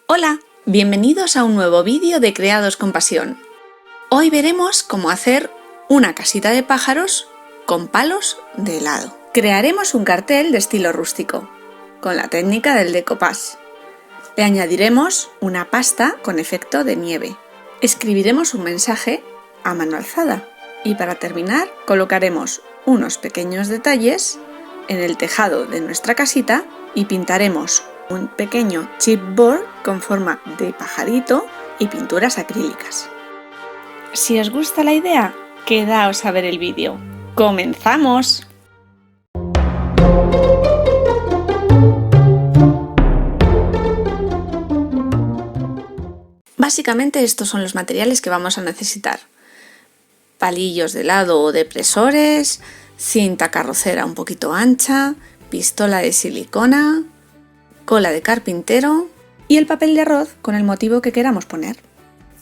Hola, bienvenidos a un nuevo vídeo de Creados con Pasión. Hoy veremos cómo hacer una casita de pájaros con palos de helado. Crearemos un cartel de estilo rústico, con la técnica del decoupage. Le añadiremos una pasta con efecto de nieve. Escribiremos un mensaje a mano alzada y para terminar colocaremos unos pequeños detalles en el tejado de nuestra casita y pintaremos un pequeño chipboard con forma de pajarito y pinturas acrílicas. Si os gusta la idea, quedaos a ver el vídeo. ¡Comenzamos! Básicamente estos son los materiales que vamos a necesitar: palillos de helado o depresores, cinta carrocera un poquito ancha, pistola de silicona, cola de carpintero y el papel de arroz con el motivo que queramos poner.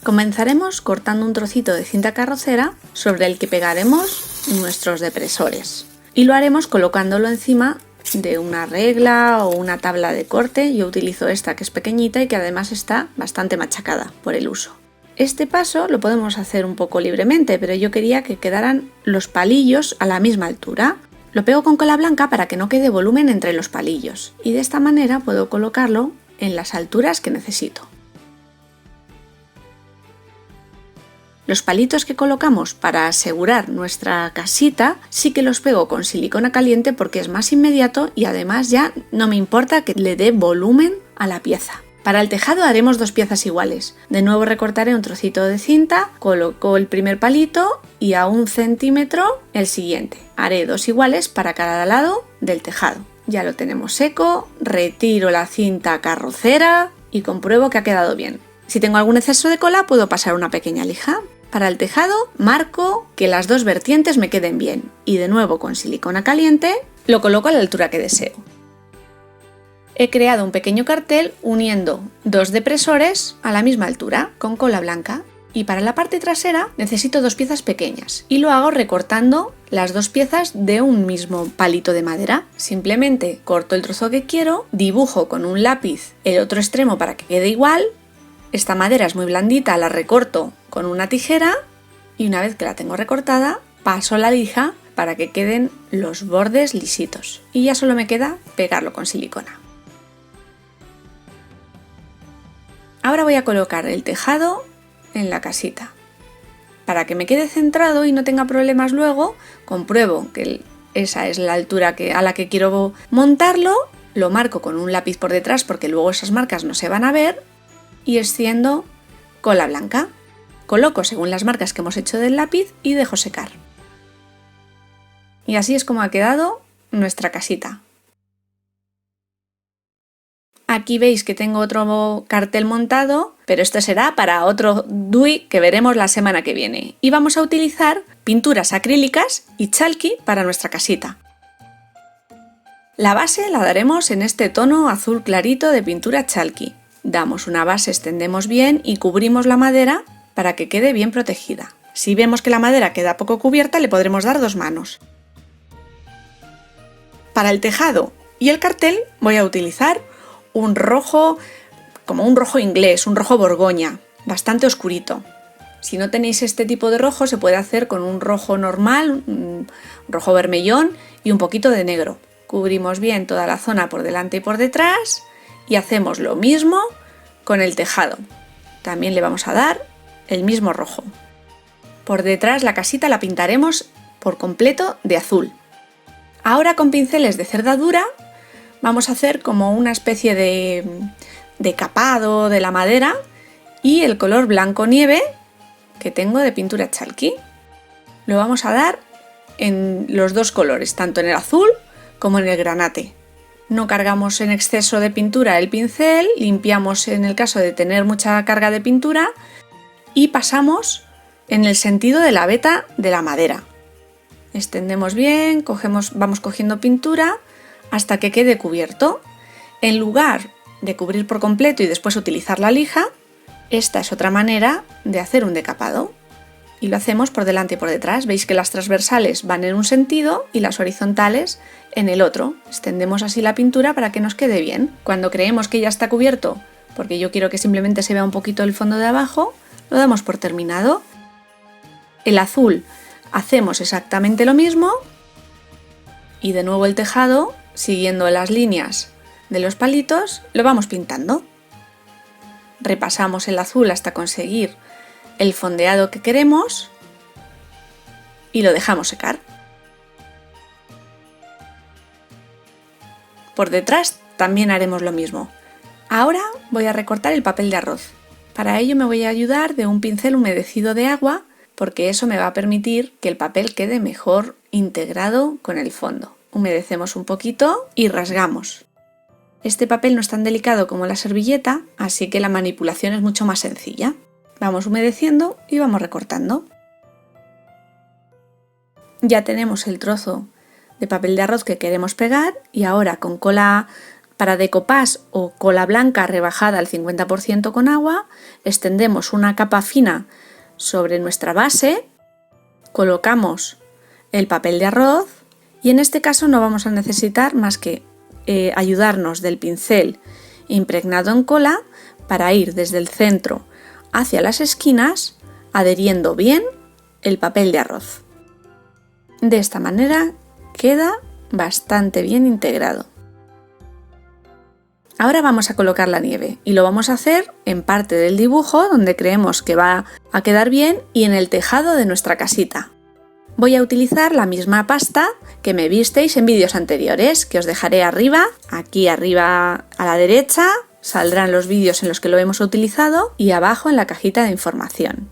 Comenzaremos cortando un trocito de cinta carrocera sobre el que pegaremos nuestros depresores y lo haremos colocándolo encima de una regla o una tabla de corte. Yo utilizo esta que es pequeñita y que además está bastante machacada por el uso. Este paso lo podemos hacer un poco libremente, pero yo quería que quedaran los palillos a la misma altura. Lo pego con cola blanca para que no quede volumen entre los palillos y de esta manera puedo colocarlo en las alturas que necesito. Los palitos que colocamos para asegurar nuestra casita sí que los pego con silicona caliente porque es más inmediato y además ya no me importa que le dé volumen a la pieza. Para el tejado haremos dos piezas iguales. De nuevo recortaré un trocito de cinta, coloco el primer palito y a 1 centímetro el siguiente. Haré dos iguales para cada lado del tejado. Ya lo tenemos seco, retiro la cinta carrocera y compruebo que ha quedado bien. Si tengo algún exceso de cola puedo pasar una pequeña lija. Para el tejado marco que las dos vertientes me queden bien y de nuevo con silicona caliente lo coloco a la altura que deseo. He creado un pequeño cartel uniendo dos depresores a la misma altura con cola blanca y para la parte trasera necesito dos piezas pequeñas y lo hago recortando las dos piezas de un mismo palito de madera. Simplemente corto el trozo que quiero, dibujo con un lápiz el otro extremo para que quede igual. Esta madera es muy blandita, la recorto con una tijera y una vez que la tengo recortada paso la lija para que queden los bordes lisitos y ya solo me queda pegarlo con silicona. Ahora voy a colocar el tejado en la casita. Para que me quede centrado y no tenga problemas luego, compruebo que esa es la altura a la que quiero montarlo, lo marco con un lápiz por detrás porque luego esas marcas no se van a ver y extiendo cola blanca. Coloco según las marcas que hemos hecho del lápiz y dejo secar. Y así es como ha quedado nuestra casita. Aquí veis que tengo otro cartel montado, pero este será para otro DUI que veremos la semana que viene. Y vamos a utilizar pinturas acrílicas y chalky para nuestra casita. La base la daremos en este tono azul clarito de pintura chalky. Damos una base, extendemos bien y cubrimos la madera para que quede bien protegida. Si vemos que la madera queda poco cubierta, le podremos dar dos manos. Para el tejado y el cartel voy a utilizar un rojo, como un rojo inglés, un rojo borgoña, bastante oscurito. Si no tenéis este tipo de rojo, se puede hacer con un rojo normal, un rojo vermellón y un poquito de negro. Cubrimos bien toda la zona por delante y por detrás y hacemos lo mismo con el tejado. También le vamos a dar el mismo rojo. Por detrás la casita la pintaremos por completo de azul. Ahora con pinceles de cerda dura vamos a hacer como una especie de capado de la madera y el color blanco nieve que tengo de pintura chalky. Lo vamos a dar en los dos colores, tanto en el azul como en el granate. No cargamos en exceso de pintura el pincel, limpiamos en el caso de tener mucha carga de pintura y pasamos en el sentido de la veta de la madera. Extendemos bien, vamos cogiendo pintura hasta que quede cubierto. En lugar de cubrir por completo y después utilizar la lija, esta es otra manera de hacer un decapado. Y lo hacemos por delante y por detrás. Veis que las transversales van en un sentido y las horizontales en el otro. Extendemos así la pintura para que nos quede bien. Cuando creemos que ya está cubierto porque yo quiero que simplemente se vea un poquito el fondo de abajo, lo damos por terminado. El azul hacemos exactamente lo mismo y de nuevo el tejado, siguiendo las líneas de los palitos, lo vamos pintando. Repasamos el azul hasta conseguir el fondeado que queremos y lo dejamos secar. Por detrás también haremos lo mismo. Ahora voy a recortar el papel de arroz. Para ello me voy a ayudar de un pincel humedecido de agua, porque eso me va a permitir que el papel quede mejor integrado con el fondo. Humedecemos un poquito y rasgamos. Este papel no es tan delicado como la servilleta, así que la manipulación es mucho más sencilla. Vamos humedeciendo y vamos recortando. Ya tenemos el trozo de papel de arroz que queremos pegar y ahora con cola para decoupage o cola blanca rebajada al 50% con agua, extendemos una capa fina sobre nuestra base, colocamos el papel de arroz y en este caso no vamos a necesitar más que ayudarnos del pincel impregnado en cola para ir desde el centro hacia las esquinas adheriendo bien el papel de arroz. De esta manera queda bastante bien integrado. Ahora vamos a colocar la nieve y lo vamos a hacer en parte del dibujo donde creemos que va a quedar bien y en el tejado de nuestra casita. Voy a utilizar la misma pasta que me visteis en vídeos anteriores, que os dejaré arriba, aquí arriba a la derecha, saldrán los vídeos en los que lo hemos utilizado y abajo en la cajita de información.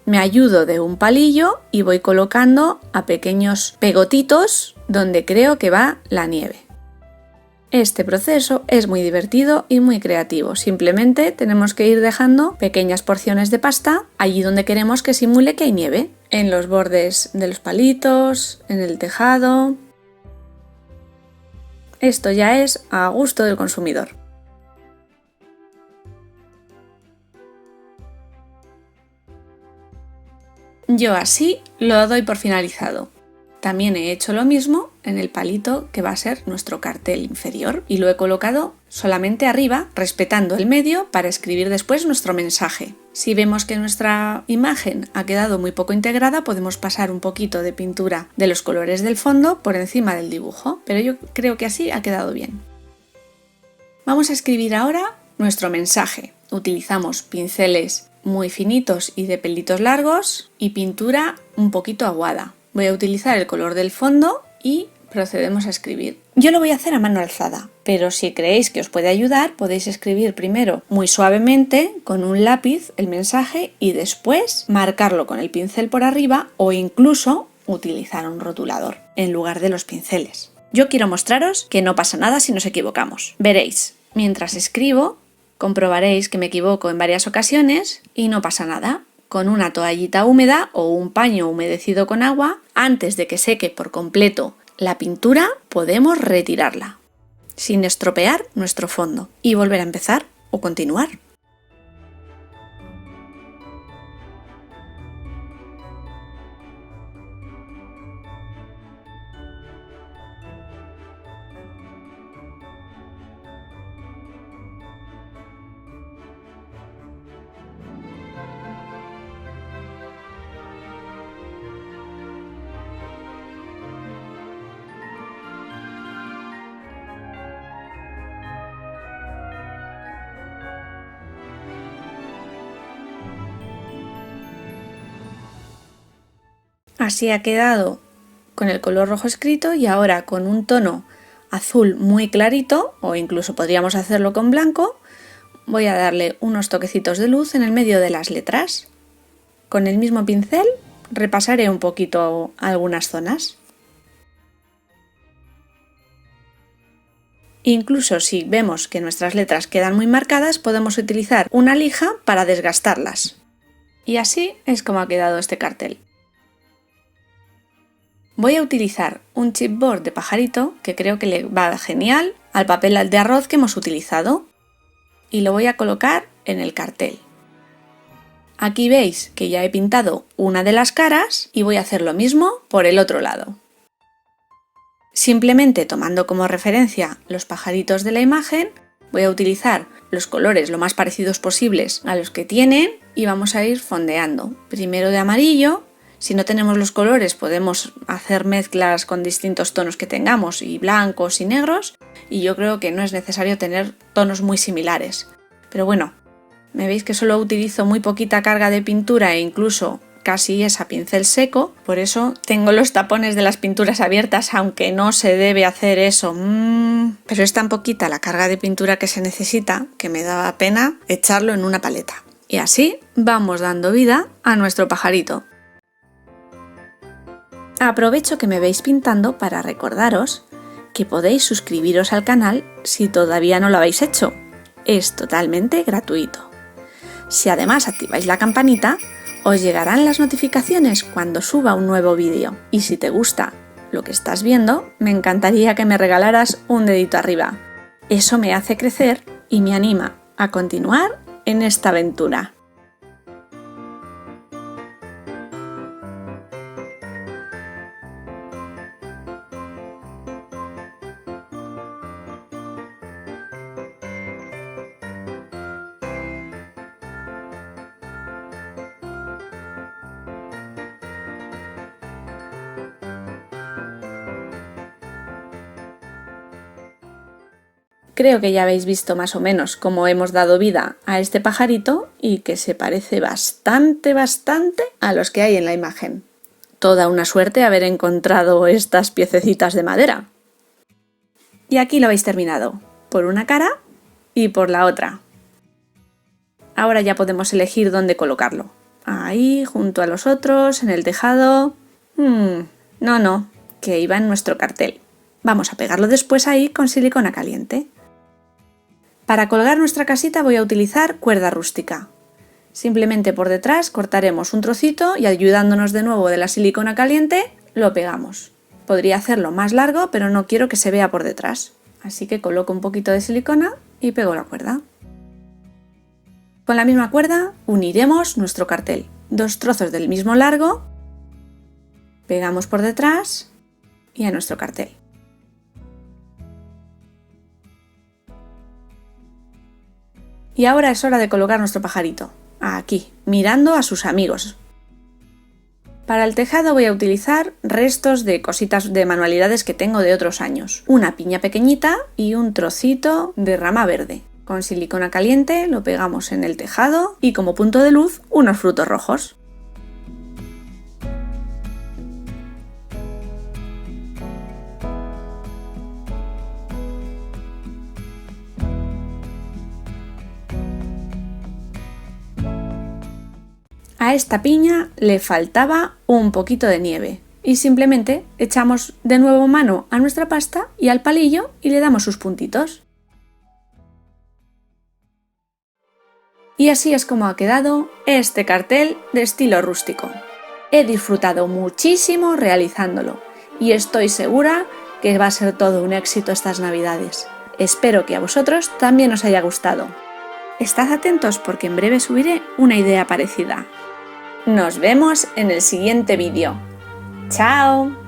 Me ayudo de un palillo y voy colocando a pequeños pegotitos donde creo que va la nieve. Este proceso es muy divertido y muy creativo, simplemente tenemos que ir dejando pequeñas porciones de pasta allí donde queremos que simule que hay nieve, en los bordes de los palitos, en el tejado. Esto ya es a gusto del consumidor. Yo así lo doy por finalizado. También he hecho lo mismo en el palito que va a ser nuestro cartel inferior y lo he colocado solamente arriba, respetando el medio para escribir después nuestro mensaje. Si vemos que nuestra imagen ha quedado muy poco integrada, podemos pasar un poquito de pintura de los colores del fondo por encima del dibujo, pero yo creo que así ha quedado bien. Vamos a escribir ahora nuestro mensaje. Utilizamos pinceles muy finitos y de pelitos largos y pintura un poquito aguada. Voy a utilizar el color del fondo y procedemos a escribir. Yo lo voy a hacer a mano alzada, pero si creéis que os puede ayudar, podéis escribir primero muy suavemente con un lápiz el mensaje y después marcarlo con el pincel por arriba o incluso utilizar un rotulador en lugar de los pinceles. Yo quiero mostraros que no pasa nada si nos equivocamos. Veréis, mientras escribo, comprobaréis que me equivoco en varias ocasiones y no pasa nada. Con una toallita húmeda o un paño humedecido con agua, antes de que seque por completo la pintura, podemos retirarla, sin estropear nuestro fondo, y volver a empezar o continuar. Así ha quedado con el color rojo escrito y ahora con un tono azul muy clarito, o incluso podríamos hacerlo con blanco, voy a darle unos toquecitos de luz en el medio de las letras. Con el mismo pincel repasaré un poquito algunas zonas. Incluso si vemos que nuestras letras quedan muy marcadas, podemos utilizar una lija para desgastarlas. Y así es como ha quedado este cartel. Voy a utilizar un chipboard de pajarito que creo que le va genial al papel de arroz que hemos utilizado y lo voy a colocar en el cartel. Aquí veis que ya he pintado una de las caras y voy a hacer lo mismo por el otro lado. Simplemente tomando como referencia los pajaritos de la imagen, Voy a utilizar los colores lo más parecidos posibles a los que tienen y vamos a ir fondeando. Primero de amarillo. Si no tenemos los colores podemos hacer mezclas con distintos tonos que tengamos, y blancos y negros, y yo creo que no es necesario tener tonos muy similares. Pero bueno, me veis que solo utilizo muy poquita carga de pintura e incluso casi es a pincel seco, por eso tengo los tapones de las pinturas abiertas, aunque no se debe hacer eso. Pero es tan poquita la carga de pintura que se necesita que me daba pena echarlo en una paleta. Y así vamos dando vida a nuestro pajarito. Aprovecho que me veis pintando para recordaros que podéis suscribiros al canal si todavía no lo habéis hecho. Es totalmente gratuito. Si además activáis la campanita, os llegarán las notificaciones cuando suba un nuevo vídeo. Y si te gusta lo que estás viendo, me encantaría que me regalaras un dedito arriba. Eso me hace crecer y me anima a continuar en esta aventura. Creo que ya habéis visto más o menos cómo hemos dado vida a este pajarito y que se parece bastante a los que hay en la imagen. Toda una suerte haber encontrado estas piececitas de madera. Y aquí lo habéis terminado, por una cara y por la otra. Ahora ya podemos elegir dónde colocarlo. Ahí, junto a los otros, en el tejado. No, que iba en nuestro cartel. Vamos a pegarlo después ahí con silicona caliente. Para colgar nuestra casita voy a utilizar cuerda rústica. Simplemente por detrás cortaremos un trocito y ayudándonos de nuevo de la silicona caliente, lo pegamos. Podría hacerlo más largo, pero no quiero que se vea por detrás. Así que coloco un poquito de silicona y pego la cuerda. Con la misma cuerda uniremos nuestro cartel. 2 trozos del mismo largo, pegamos por detrás y a nuestro cartel. Y ahora es hora de colocar nuestro pajarito, aquí, mirando a sus amigos. Para el tejado voy a utilizar restos de cositas de manualidades que tengo de otros años. Una piña pequeñita y un trocito de rama verde. Con silicona caliente lo pegamos en el tejado y como punto de luz unos frutos rojos. A esta piña le faltaba un poquito de nieve y simplemente echamos de nuevo mano a nuestra pasta y al palillo y le damos sus puntitos. Y así es como ha quedado este cartel de estilo rústico. He disfrutado muchísimo realizándolo y estoy segura que va a ser todo un éxito estas navidades. Espero que a vosotros también os haya gustado. Estad atentos porque en breve subiré una idea parecida. Nos vemos en el siguiente vídeo. ¡Chao!